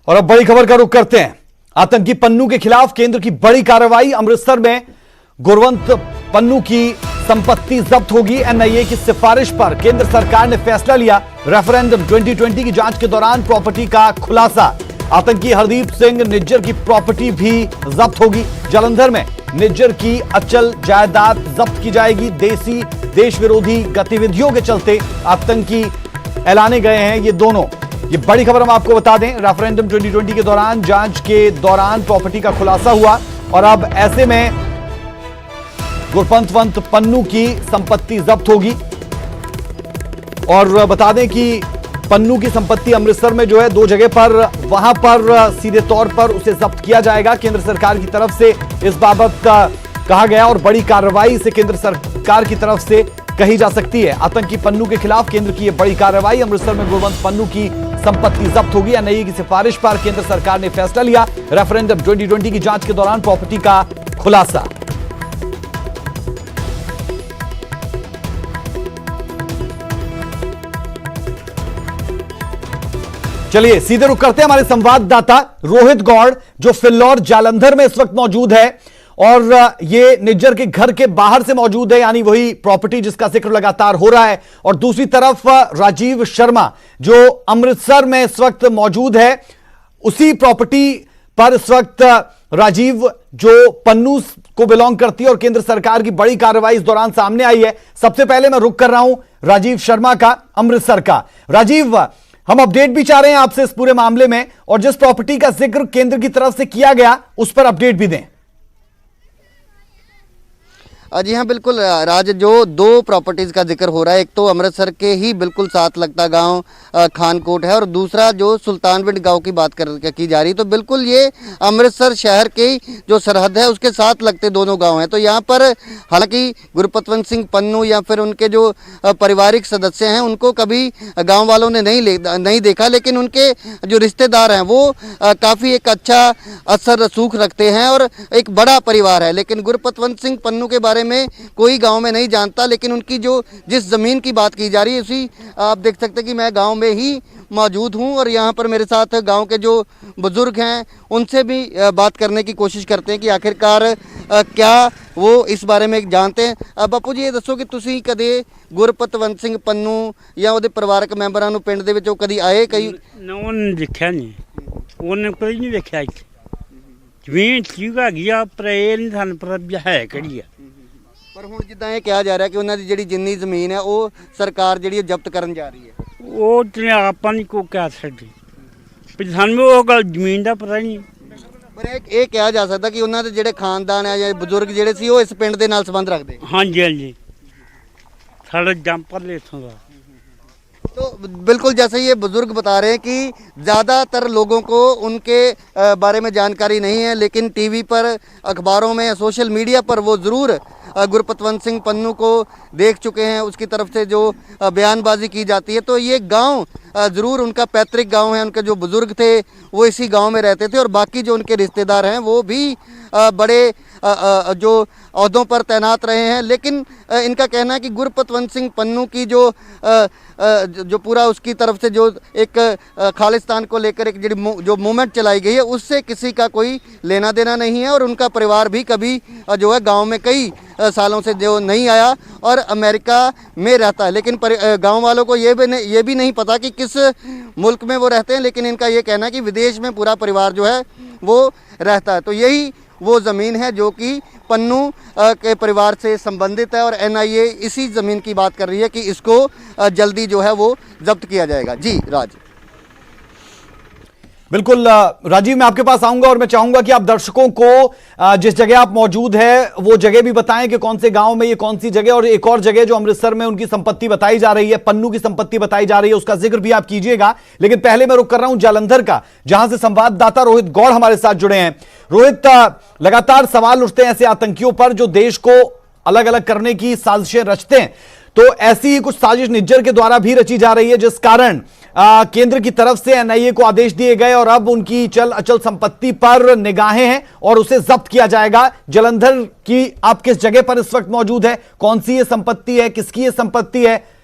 और अब बड़ी खबर का रुख करते हैं। आतंकी पन्नू के खिलाफ केंद्र की बड़ी कार्रवाई। अमृतसर में गुरवंत पन्नू की संपत्ति जब्त होगी। एनआईए की सिफारिश पर केंद्र सरकार ने फैसला लिया। रेफरेंडम 2020 की जांच के दौरान प्रॉपर्टी का खुलासा। आतंकी हरदीप सिंह निज्जर की प्रॉपर्टी भी जब्त होगी। जालंधर में निज्जर की अचल जायदाद जब्त की जाएगी। देश विरोधी गतिविधियों के चलते आतंकी ऐलाने गए हैं ये दोनों। ये बड़ी खबर हम आपको बता दें। रेफरेंडम 2020 के दौरान जांच के दौरान प्रॉपर्टी का खुलासा हुआ और अब ऐसे में गुरपंत पन्नू की संपत्ति जब्त होगी। और बता दें कि पन्नू की संपत्ति अमृतसर में जो है दो जगह पर, वहां पर सीधे तौर पर उसे जब्त किया जाएगा। केंद्र सरकार की तरफ से इस बाबत कहा गया और बड़ी कार्रवाई से केंद्र सरकार की तरफ से कही जा सकती है। आतंकी पन्नू के खिलाफ केंद्र की यह बड़ी कार्रवाई। अमृतसर में गुरवंत पन्नू की संपत्ति जब्त होगी। एनआईए की सिफारिश पर केंद्र सरकार ने फैसला लिया। रेफरेंडम 2020 की जांच के दौरान प्रॉपर्टी का खुलासा। चलिए सीधे रुख करते हैं हमारे संवाददाता रोहित गौड़, जो फिल्लौर जालंधर में इस वक्त मौजूद है और ये निज्जर के घर के बाहर से मौजूद है, यानी वही प्रॉपर्टी जिसका जिक्र लगातार हो रहा है। और दूसरी तरफ राजीव शर्मा जो अमृतसर में इस वक्त मौजूद है, उसी प्रॉपर्टी पर इस वक्त राजीव जो पन्नू को बिलोंग करती है और केंद्र सरकार की बड़ी कार्रवाई इस दौरान सामने आई है। सबसे पहले मैं रुख कर रहा हूं राजीव शर्मा का, अमृतसर का। राजीव, हम अपडेट भी चाह रहे हैं आपसे इस पूरे मामले में, और जिस प्रॉपर्टी का जिक्र केंद्र की तरफ से किया गया उस पर अपडेट भी दें। जी हाँ, बिल्कुल राज, जो दो प्रॉपर्टीज़ का जिक्र हो रहा है, एक तो अमृतसर के ही बिल्कुल साथ लगता गांव खानकोट है और दूसरा जो सुल्तानविंड गांव की बात की जा रही है। तो बिल्कुल ये अमृतसर शहर की जो सरहद है उसके साथ लगते दोनों गांव हैं। तो यहाँ पर हालांकि गुरपतवंत सिंह पन्नू या फिर उनके जो पारिवारिक सदस्य हैं उनको कभी गाँव वालों ने नहीं देखा, लेकिन उनके जो रिश्तेदार हैं वो काफ़ी एक अच्छा असर रसूख रखते हैं और एक बड़ा परिवार है। लेकिन गुरपतवंत सिंह पन्नू के बारे में कोई गांव में नहीं जानता, लेकिन उनकी जिस जमीन की बात की जा रही है उसी आप देख सकते हैं कि मैं गांव में ही मौजूद हूं और यहां पर मेरे साथ गांव के जो बुजुर्ग हैं उनसे भी बात करने की कोशिश करते हैं कि आखिरकार क्या वो इस बारे में जानते हैं। बापू जी, ये दसो कि तुसी कदे गुरपतवंत सिंह पन्नू या ਉਹਦੇ ਪਰਿਵਾਰਕ ਮੈਂਬਰਾਂ ਨੂੰ ਪਿੰਡ ਦੇ ਵਿੱਚੋਂ ਕਦੀ ਆਏ? ਕਈ ਉਹਨੇ ਦੇਖਿਆ ਨਹੀਂ, ਉਹਨੇ ਕੋਈ ਨਹੀਂ ਦੇਖਿਆ ਇੱਥੇ। ਜ਼ਮੀਨ ਠੀਕ ਹੈਗੀ ਆ ਪਰ ਇਹ ਨਹੀਂ ਸਾਨੂੰ ਪਤਾ ਵੀ ਹੈ ਕਿਹੜੀ ਆ। ਪਰ ਹੁਣ ਜਿੱਦਾਂ ਇਹ ਕਿਹਾ ਜਾ ਰਿਹਾ ਕਿ ਉਹਨਾਂ ਦੀ ਜਿਹੜੀ ਜਿੰਨੀ ਜ਼ਮੀਨ ਹੈ ਉਹ ਸਰਕਾਰ ਜਿਹੜੀ ਜ਼ਬਤ ਕਰਨ ਜਾ ਰਹੀ ਹੈ, ਉਹ ਤੇ ਆਪਾਂ ਨਹੀਂ ਕੋਈ ਕਹਿ ਸਕਦੇ ਵੀ ਸਾਨੂੰ ਉਹ ਗੱਲ ਜ਼ਮੀਨ ਦਾ ਪਤਾ ਨਹੀਂ। ਪਰ ਇਹ ਕਿਹਾ ਜਾ ਸਕਦਾ ਕਿ ਉਹਨਾਂ ਦੇ ਜਿਹੜੇ ਖਾਨਦਾਨ ਹੈ ਜਾਂ ਬਜ਼ੁਰਗ ਜਿਹੜੇ ਸੀ ਉਹ ਇਸ ਪਿੰਡ ਦੇ ਨਾਲ ਸੰਬੰਧ ਰੱਖਦੇ। ਹਾਂਜੀ ਹਾਂਜੀ, ਸਾਡਾ ਜੰਪਰ ਲੈ ਇੱਥੋਂ ਦਾ। तो बिल्कुल जैसे ये बुजुर्ग बता रहे हैं कि ज़्यादातर लोगों को उनके बारे में जानकारी नहीं है, लेकिन टीवी पर, अखबारों में, सोशल मीडिया पर वो ज़रूर गुरपतवंत सिंह पन्नू को देख चुके हैं। उसकी तरफ से जो बयानबाजी की जाती है, तो ये गांव ज़रूर उनका पैतृक गांव है। उनके जो बुज़ुर्ग थे वो इसी गांव में रहते थे और बाकी जो उनके रिश्तेदार हैं वो भी बड़े जो ओहदों पर तैनात रहे हैं। लेकिन इनका कहना है कि गुरपतवंत सिंह पन्नू की जो पूरा उसकी तरफ से जो एक खालिस्तान को लेकर एक जो मूवमेंट चलाई गई है उससे किसी का कोई लेना देना नहीं है और उनका परिवार भी कभी जो है गांव में कई सालों से जो नहीं आया और अमेरिका में रहता है। लेकिन गांव वालों को ये भी नहीं पता कि किस मुल्क में वो रहते हैं, लेकिन इनका ये कहना है कि विदेश में पूरा परिवार जो है वो रहता है। तो यही वो ज़मीन है जो कि पन्नू के परिवार से संबंधित है और एनआईए इसी ज़मीन की बात कर रही है कि इसको जल्दी जो है वो जब्त किया जाएगा। जी राज। बिल्कुल राजीव, मैं आपके पास आऊंगा और मैं चाहूंगा कि आप दर्शकों को जिस जगह आप मौजूद है वो जगह भी बताएं कि कौन से गांव में ये कौन सी जगह, और एक और जगह जो अमृतसर में उनकी संपत्ति बताई जा रही है, पन्नू की संपत्ति बताई जा रही है, उसका जिक्र भी आप कीजिएगा। लेकिन पहले मैं रुक कर रहा हूं जालंधर का, जहां से संवाददाता रोहित गौड़ हमारे साथ जुड़े हैं। रोहित, लगातार सवाल उठते हैं ऐसे आतंकियों पर जो देश को अलग अलग करने की साजिशें रचते हैं। तो ऐसी ही कुछ साजिश निज्जर के द्वारा भी रची जा रही है, जिस कारण केंद्र की तरफ से एनआईए को आदेश दिए गए और अब उनकी अचल संपत्ति पर निगाहें हैं और उसे जब्त किया जाएगा। जालंधर की आप किस जगह पर इस वक्त मौजूद है? कौन सी ये संपत्ति है, किसकी ये संपत्ति है,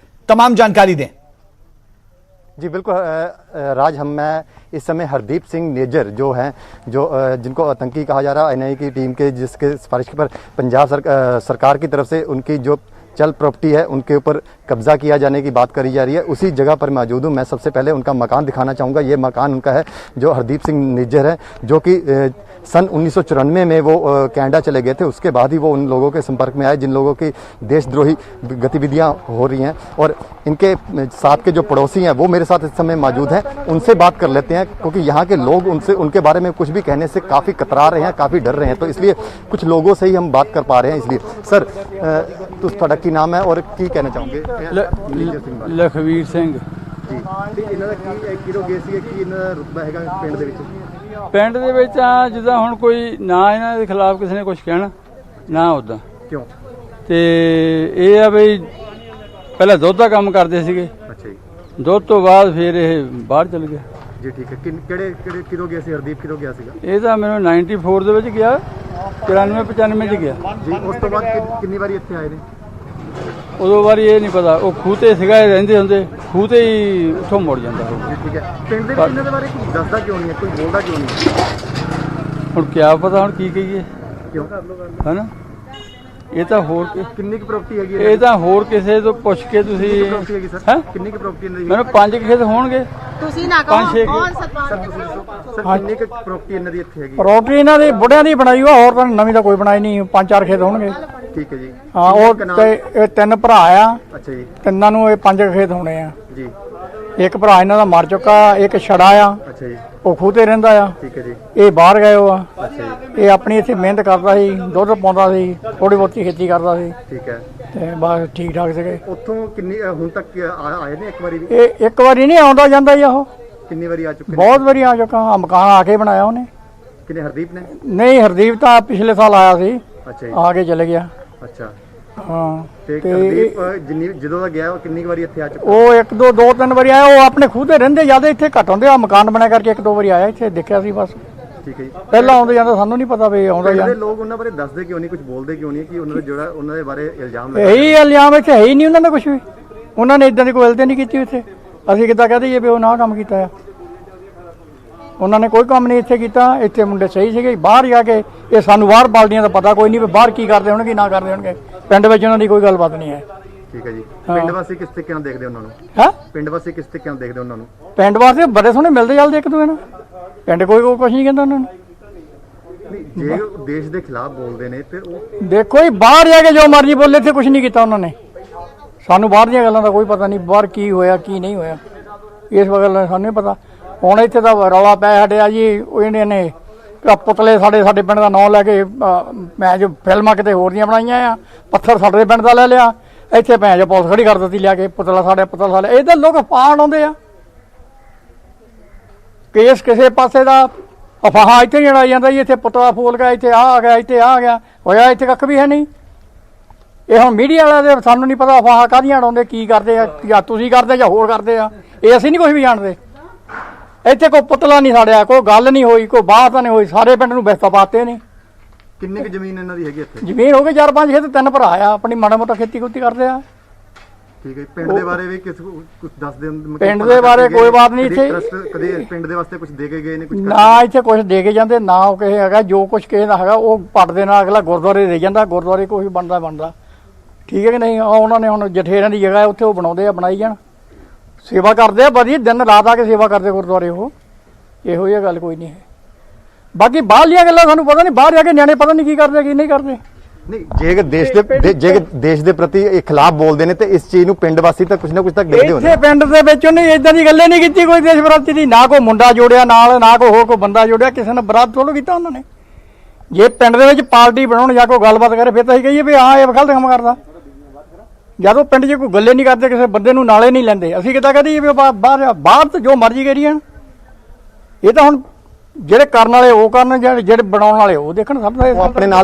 तमाम जानकारी दें। जी बिल्कुल राज, मैं इस समय हरदीप सिंह नेजर जो हैं, जो जिनको आतंकी कहा जा रहा है एनआईए की टीम के, जिसके सिफारिश पर पंजाब सरकार की तरफ से उनकी जो चल प्रॉपर्टी है उनके ऊपर कब्जा किया जाने की बात करी जा रही है, उसी जगह पर मौजूद हूँ। मैं सबसे पहले उनका मकान दिखाना चाहूँगा। ये मकान उनका है जो हरदीप सिंह निज्जर है, जो कि सन 1994 में वो कनाडा चले गए थे। उसके बाद ही वो उन लोगों के संपर्क में आए जिन लोगों की देशद्रोही गतिविधियां हो रही हैं, और इनके साथ के जो पड़ोसी हैं वो मेरे साथ इस समय मौजूद हैं। उनसे बात कर लेते हैं, क्योंकि यहाँ के लोग उनके बारे में कुछ भी कहने से काफ़ी कतरा रहे हैं, काफ़ी डर रहे हैं, तो इसलिए कुछ लोगों से ही हम बात कर पा रहे हैं। इसलिए सर, ਤੁਹਾਡਾ ਕੀ ਨਾਮ ਹੈ ਔਰ ਕੀ ਕਹਿਣਾ ਚਾਹੋਗੇ? ਲਖਵੀਰ ਸਿੰਘ ਜੀ, ਤੇ ਇਹਨਾਂ ਦਾ ਕੀ ਕਿਹੜੋ ਗਏ ਸੀ, ਕੀ ਇਹਨਾਂ ਦਾ ਰੁਤਬਾ ਹੈਗਾ ਪਿੰਡ ਦੇ ਵਿੱਚ? ਪਿੰਡ ਦੇ ਵਿੱਚ ਆ ਜਿੱਦਾਂ ਹੁਣ ਕੋਈ ਨਾ ਇਹਨਾਂ ਦੇ ਖਿਲਾਫ ਕਿਸੇ ਨੇ ਕੁਝ ਕਹਿਣਾ ਨਾ ਉੱਦਾਂ। ਕਿਉਂ? ਤੇ ਇਹ ਆ ਬਈ ਪਹਿਲਾਂ ਦੁੱਧ ਦਾ ਕੰਮ ਕਰਦੇ ਸੀਗੇ, ਅੱਛਾ ਜੀ। ਦੁੱਧ ਤੋਂ ਬਾਅਦ ਫਿਰ ਇਹ ਬਾਹਰ ਚਲ ਗਿਆ। ਜੀ ਠੀਕ ਹੈ। ਕਿਹੜੇ ਕਿਦੋਂ ਗਿਆ ਸੀ ਹਰਦੀਪ, ਕਿਦੋਂ ਗਿਆ ਸੀਗਾ? ਇਹ ਤਾਂ ਮੈਨੂੰ 94 ਦੇ ਵਿੱਚ ਗਿਆ, 94 95 ਚ ਗਿਆ ਜੀ। ਉਸ ਤੋਂ ਬਾਅਦ ਕਿੰਨੀ ਵਾਰੀ ਇੱਥੇ ਆਏ ਨੇ? ਉਦੋਂ ਵਾਰੀ ਇਹ ਨਹੀਂ ਪਤਾ, ਉਹ ਖੂਹ ਤੇ ਸੀਗਾ, ਇਹ ਰਹਿੰਦੇ ਹੁੰਦੇ ਖੂਹ ਤੇ ਹੀ ਉੱਥੋਂ ਮੁੜ ਜਾਂਦਾ ਹੋਊ। ਜੀ ਠੀਕ ਹੈ। ਪਿੰਡ ਦੇ ਵਿੱਚ ਇਹਨਾਂ ਦੇ ਬਾਰੇ ਕੋਈ ਦੱਸਦਾ ਕਿਉਂ ਨਹੀਂ ਹੈ, ਕੋਈ ਬੋਲਦਾ ਕਿਉਂ ਨਹੀਂ? ਹੁਣ ਕਿਆ ਪਤਾ ਹੁਣ ਕੀ ਕਹੀਏ, ਕਿਉਂ? ਹੈਨਾ? ਇਹ ਤਾਂ ਹੋਰ ਕਿੰਨੀ ਕੁ ਪ੍ਰਾਪਰਟੀ ਹੈਗੀ ਇਹ ਤਾਂ ਹੋਰ ਕਿਸੇ ਤੋਂ ਪੁੱਛ ਕੇ ਤੁਸੀਂ ਪ੍ਰਾਪਰਟੀ ਹੈਗੀ ਸਰ? ਹੈਂ? ਕਿੰਨੀ ਕੁ ਪ੍ਰਾਪਰਟੀ ਇਹਨਾਂ ਦੀ? ਮੈਨੂੰ 5 ਖੇਤ ਹੋਣਗੇ। ਤੁਸੀਂ ਨਾ ਪੰਜ ਛੇ ਕਹੋ ਕੌਣ ਸਰ ਸਰਪੰਚ ਤੁਸੀਂ ਦੱਸੋ ਸਰ, ਕਿੰਨੀ ਕੁ ਪ੍ਰਾਪਰਟੀ ਇਹਨਾਂ ਦੀ ਇੱਥੇ ਹੈਗੀ? ਪ੍ਰੋਪਰਟੀ ਇਹਨਾਂ ਦੀ ਬੁੱਢਿਆਂ ਦੀ ਬਣਾਈ ਹੋਈ, ਹੋਰ ਤਾਂ ਨਵੀਂ ਤਾਂ ਕੋਈ ਬਣਾਈ ਨਹੀਂ। 5-4 ਖੇਤ ਹੋਣਗੇ। ਠੀਕ ਹੈ ਜੀ। ਹਾਂ, ਉਹ ਤੇ ਇਹ 3 ਭਰਾ ਆ, ਅੱਛਾ ਜੀ। ਤਿੰਨਾਂ ਨੂੰ ਇਹ 5 ਖੇਤ ਹੋਣੇ ਆ। ਜੀ। ਇੱਕ ਭਰਾ ਇਹਨਾਂ ਦਾ ਮਰ ਚੁੱਕਾ, ਇੱਕ ਛੜਾ ਆ, ਅੱਛਾ ਜੀ। ਉਹ ਖੂਹ ਤੇ ਰਹਿੰਦਾ ਆ। ਠੀਕ ਹੈ ਜੀ। ਇਹ ਬਾਹਰ ਗਏ ਹੋ ਆ। ਅੱਛਾ ਜੀ। ਇਹ ਆਪਣੀ ਇੱਥੇ ਮਿਹਨਤ ਕਰਦਾ ਸੀ, ਦੁੱਧ ਪਾਉਂਦਾ ਸੀ, ਥੋੜੀ ਬਹੁਤੀ ਖੇਤੀ ਕਰਦਾ ਸੀ, ਠੀਕ ਹੈ। ਤੇ ਬਸ ਠੀਕ ਠਾਕ ਸੀਗੇ। ਉੱਥੋਂ ਕਿੰਨੀ ਹੁਣ ਤੱਕ ਆਏ ਨੇ ਇੱਕ ਵਾਰੀ ਵੀ? ਇਹ ਇੱਕ ਵਾਰੀ ਨਹੀਂ ਆਉਂਦਾ ਜਾਂਦਾ ਜੀ, ਉਹ ਕਿੰਨੀ ਵਾਰੀ ਆ ਚੁੱਕੇ ਨੇ? ਬਹੁਤ ਵਾਰੀ ਆ ਚੁੱਕਾ। ਆਹ ਮਕਾਨ ਆ ਕੇ ਬਣਾਇਆ ਉਹਨੇ। ਕਿਨੇ, ਹਰਦੀਪ ਨੇ? ਨਹੀਂ, ਹਰਦੀਪ ਤਾਂ ਪਿਛਲੇ ਸਾਲ ਆਇਆ ਸੀ, ਅੱਛਾ ਜੀ। ਆ ਕੇ ਚਲੇ ਗਿਆ। ਅੱਛਾ। ਹਾਂ, ਤੇ ਤੇ ਹਰਦੀਪ ਜਦੋਂ ਦਾ ਗਿਆ ਉਹ ਕਿੰਨੀ ਕੁ ਵਾਰੀ ਇੱਥੇ ਆ ਚੁੱਕਾ? ਉਹ 1-2-3 ਵਾਰੀ ਆਇਆ। ਉਹ ਆਪਣੇ ਖੂਹ ਤੇ ਰਹਿੰਦੇ, ਜਿਆਦਾ ਇੱਥੇ ਘੱਟ ਹੁੰਦੇ ਆ। ਮਕਾਨ ਬਣਿਆ ਕਰਕੇ 1-2 ਵਾਰੀ ਆਇਆ, ਇੱਥੇ ਦੇਖਿਆ ਸੀ ਬਸ। ਠੀਕ ਹੈ ਜੀ। ਪਹਿਲਾਂ ਆਉਂਦੇ ਜਾਂਦਾ ਸਾਨੂੰ ਨਹੀਂ ਪਤਾ ਵੀ ਆਉਂਦਾ ਪਿੰਡ ਦੇ ਜਾਂਦਾ। ਲੋਕ ਉਹਨਾਂ ਬਾਰੇ ਦੱਸਦੇ ਕਿਉਂ ਨਹੀਂ, ਕੁਝ ਬੋਲਦੇ ਕਿਉਂ ਨਹੀਂ ਕਿ ਉਹਨਾਂ ਦਾ ਜਿਹੜਾ ਉਹਨਾਂ ਦੇ ਬਾਰੇ ਇਲਜ਼ਾਮ ਲੱਗਾ? ਇਹੀ ਇਲਜ਼ਾਮ ਇੱਥੇ ਹੈ ਹੀ ਨਹੀਂ ਉਹਨਾਂ ਦਾ ਕੁਝ ਵੀ। ਉਹਨਾਂ ਨੇ ਇਦਾਂ ਦੀ ਕੋਈ ਗਲਤੀ ਨਹੀਂ ਕੀਤੀ ਇੱਥੇ। ਅਸੀਂ ਕਿੱਦਾਂ ਕਹਿ ਦਈਏ ਵੀ ਉਹ ਨਾ ਕੰਮ ਕੀਤਾ ਆ? ਉਹਨਾਂ ਨੇ ਕੋਈ ਕੰਮ ਨਹੀਂ ਇੱਥੇ ਕੀਤਾ। ਇੱਥੇ ਮੁੰਡੇ ਸਹੀ ਸੀਗੇ, ਬਾਹਰ ਜਾ ਕੇ ਇਹ ਸਾਨੂੰ ਬਾਹਰ ਬਾਲਦੀਆਂ ਦਾ ਪਤਾ ਕੋਈ ਨਹੀਂ ਵੀ ਬਾਹਰ ਕੀ ਕਰਦੇ ਹੋਣਗੇ ਨਾ ਕਰਦੇ ਹੋਣਗੇ। ਪਿੰਡ ਵਿੱਚ ਉਹਨਾਂ ਦੀ ਕੋਈ ਗੱਲਬਾਤ ਨਹੀਂ ਹੈ। ਠੀਕ ਹੈ ਜੀ। ਪਿੰਡ ਵਾਸੀ ਕਿਸ ਤਰੀਕੇ ਨਾਲ ਦੇਖਦੇ ਉਹਨਾਂ ਨੂੰ? ਹੈ ਪਿੰਡ ਵਾਸੀ ਕਿਸ ਤਰੀਕੇ ਨਾਲ ਦੇਖਦੇ ਉਹਨਾਂ ਨੂੰ? ਪਿੰਡ ਵਾਸਤੇ ਬੜੇ ਸੋਹਣੇ ਮਿਲਦੇ ਜਲਦੇ ਇੱਕ ਦੂਜੇ ਨਾਲ। ਪਿੰਡ ਕੋਈ ਕੁਝ ਨਹੀਂ ਕਹਿੰਦਾ ਉਹਨਾਂ ਨੂੰ। ਨਹੀਂ, ਜੇ ਉਹ ਦੇਸ਼ ਦੇ ਖਿਲਾਫ ਬੋਲਦੇ ਨੇ ਤੇ ਉਹ ਦੇਖੋ ਜੀ, ਬਾਹਰ ਜਾ ਕੇ ਜੋ ਮਰਜ਼ੀ ਬੋਲੇ, ਇੱਥੇ ਕੁਝ ਨਹੀਂ ਕੀਤਾ ਉਹਨਾਂ ਨੇ। ਸਾਨੂੰ ਬਾਹਰ ਦੀਆਂ ਗੱਲਾਂ ਦਾ ਕੋਈ ਪਤਾ ਨਹੀਂ, ਬਾਹਰ ਕੀ ਹੋਇਆ ਕੀ ਨਹੀਂ ਹੋਇਆ, ਇਸ ਗੱਲ ਦਾ ਸਾਨੂੰ ਨਹੀਂ ਪਤਾ। ਹੁਣ ਇੱਥੇ ਦਾ ਰੌਲਾ ਪਿਆ ਸਾਡੇ ਆ ਜੀ, ਇਹਨਾਂ ਨੇ ਪੁਤਲੇ ਸਾਡੇ ਪਿੰਡ ਦਾ ਨਾਂ ਲੈ ਕੇ ਮੈਂ ਜੋ ਫਿਲਮਾਂ ਕਿਤੇ ਹੋਰ ਦੀਆਂ ਬਣਾਈਆਂ ਆ, ਪੱਥਰ ਸਾਡੇ ਪਿੰਡ ਦਾ ਲੈ ਲਿਆ, ਇੱਥੇ ਭੈਣ ਜੋ ਪੁਲਿਸ ਖੜੀ ਕਰ ਦਿੱਤੀ ਲਿਆ ਕੇ, ਪੁਤਲਾ ਸਾਡੇ। ਇਹ ਤਾਂ ਲੋਕ ਪਾਣ ਆਉਂਦੇ ਆ, ਕੇਸ ਕਿਸੇ ਪਾਸੇ ਦਾ ਅਫਾਹਾਂ ਇੱਥੇ ਹੀ ਲੜਾਈ ਜਾਂਦਾ ਜੀ। ਇੱਥੇ ਪੁਤਲਾ ਫੋਲ ਗਿਆ, ਇੱਥੇ ਆ ਗਿਆ, ਇੱਥੇ ਆ ਗਿਆ, ਹੋਇਆ ਇੱਥੇ ਕੱਖ ਵੀ ਹੈ ਨਹੀਂ। ਇਹ ਹੁਣ ਮੀਡੀਆ ਵਾਲਿਆਂ ਦੇ ਸਾਨੂੰ ਨਹੀਂ ਪਤਾ ਅਫਾਹਾਂ ਕਾਹਦੀਆਂ ਉਡਾਉਂਦੇ, ਕੀ ਕਰਦੇ ਆ, ਜਾਂ ਤੁਸੀਂ ਕਰਦੇ ਜਾਂ ਹੋਰ ਕਰਦੇ ਆ, ਇਹ ਅਸੀਂ ਨਹੀਂ ਕੁਝ ਵੀ ਜਾਣਦੇ। ਇੱਥੇ ਕੋਈ ਪੁਤਲਾ ਨਹੀਂ ਸਾੜਿਆ, ਕੋਈ ਗੱਲ ਨਹੀਂ ਹੋਈ, ਕੋਈ ਬਾਤ ਨਹੀਂ ਹੋਈ, ਸਾਰੇ ਪਿੰਡ ਨੂੰ ਬਿਸਤਾ ਪਾਤੇ ਨੇ। ਕਿੰਨੀ ਕੁ ਜ਼ਮੀਨ ਇਹਨਾਂ ਦੀ ਹੈਗੀ ਇੱਥੇ? ਜ਼ਮੀਨ ਹੋ ਗਈ 4-5 ਖੇਤ, 3 ਭਰਾ ਆ, ਆਪਣੀ ਮਾੜਾ ਮੋਟਾ ਖੇਤੀ ਕਰਦੇ ਆ। ਠੀਕ ਹੈ। ਪਿੰਡ ਦੇ ਬਾਰੇ ਵੀ ਕੁਝ ਦੱਸ ਦੇ? ਪਿੰਡ ਦੇ ਬਾਰੇ ਕੋਈ ਬਾਤ ਨਹੀਂ ਇੱਥੇ। ਕਦੇ ਪਿੰਡ ਦੇ ਵਾਸਤੇ ਕੁਝ ਦੇ ਕੇ ਗਏ ਨੇ? ਕੁਝ ਨਾ ਇੱਥੇ ਕੁਝ ਦੇ ਕੇ ਜਾਂਦੇ, ਨਾ ਉਹ ਕਿਸੇ ਹੈਗਾ। ਜੋ ਕੁਝ ਕਿਸੇ ਦਾ ਹੈਗਾ ਉਹ ਪੱਟ ਦੇ ਨਾਲ ਅਗਲਾ ਗੁਰਦੁਆਰੇ ਦੇ ਜਾਂਦਾ, ਗੁਰਦੁਆਰੇ ਕੋਈ ਬਣਦਾ। ਠੀਕ ਹੈ ਕਿ ਨਹੀਂ? ਉਹਨਾਂ ਨੇ ਹੁਣ ਜਠੇਰਿਆਂ ਦੀ ਜਗ੍ਹਾ ਉੱਥੇ ਉਹ ਬਣਾਉਂਦੇ ਆ, ਬਣਾਈ ਜਾਣ, ਸੇਵਾ ਕਰਦੇ ਆ ਵਧੀਆ, ਦਿਨ ਰਾਤ ਆ ਕੇ ਸੇਵਾ ਕਰਦੇ ਗੁਰਦੁਆਰੇ। ਉਹ ਇਹੋ ਜਿਹੀ ਗੱਲ ਕੋਈ ਨਹੀਂ ਹੈ। ਬਾਕੀ ਬਾਹਰਲੀਆਂ ਗੱਲਾਂ ਸਾਨੂੰ ਪਤਾ ਨਹੀਂ, ਬਾਹਰ ਜਾ ਕੇ ਨਿਆਣੇ ਪਤਾ ਨਹੀਂ ਕੀ ਕਰਦੇ ਕੀ ਨਹੀਂ ਕਰਦੇ। ਨਹੀਂ, ਜੇ ਦੇਸ਼ ਦੇ ਪ੍ਰਤੀ ਇਹ ਖਿਲਾਫ ਬੋਲਦੇ ਨੇ ਤੇ ਇਸ ਚੀਜ਼ ਨੂੰ ਪਿੰਡ ਵਾਸੀ ਤਾਂ ਕੁਝ ਨਾ ਕੁਝ ਤੱਕ ਦੇਖਦੇ ਹੋਣੇ। ਇੱਥੇ ਪਿੰਡ ਦੇ ਵਿੱਚ ਉਹਨੇ ਇਦਾਂ ਦੀ ਗੱਲੇ ਨਹੀਂ ਕੀਤੀ ਕੋਈ ਦੇਸ਼ ਵਿਰੋਧੀ ਦੀ, ਨਾ ਕੋਈ ਮੁੰਡਾ ਜੋੜਿਆ ਨਾਲ, ਨਾ ਕੋਈ ਹੋਰ ਕੋਈ ਬੰਦਾ ਜੋੜਿਆ, ਕਿਸੇ ਨੇ ਵਿਰੋਧ ਥੋੜ੍ਹਾ ਕੀਤਾ ਉਹਨਾਂ ਨੇ। ਜੇ ਪਿੰਡ ਦੇ ਵਿੱਚ ਪਾਰਟੀ ਬਣਾਉਣ ਜਾਂ ਕੋਈ ਗੱਲਬਾਤ ਕਰੇ ਫਿਰ ਤਾਂ ਅਸੀਂ ਕਹੀਏ ਵੀ ਹਾਂ ਇਹ ਗਲਤ ਕੰਮ ਕਰਦਾ। ਜਦੋਂ ਪਿੰਡ 'ਚ ਕੋਈ ਗੱਲੇ ਨਹੀਂ ਕਰਦੇ, ਕਿਸੇ ਬੰਦੇ ਨੂੰ ਨਾਲੇ ਨਹੀਂ ਲੈਂਦੇ, ਅਸੀਂ ਕਿੱਦਾਂ ਕਹਦੇ ਵੀ ਬਾਹਰ ਤਾਂ ਜੋ ਮਰਜ਼ੀ ਕਰੀ ਜਾਣ। ਇਹ ਤਾਂ ਹੁਣ ਜਿਹੜੇ ਕਰਨ ਵਾਲੇ ਉਹ ਕਰਨ, ਜਿਹੜੇ ਬਣਾਉਣ ਵਾਲੇ ਉਹ ਦੇਖਣ। ਸਭ ਦਾ ਆਪਣੇ ਨਾਲ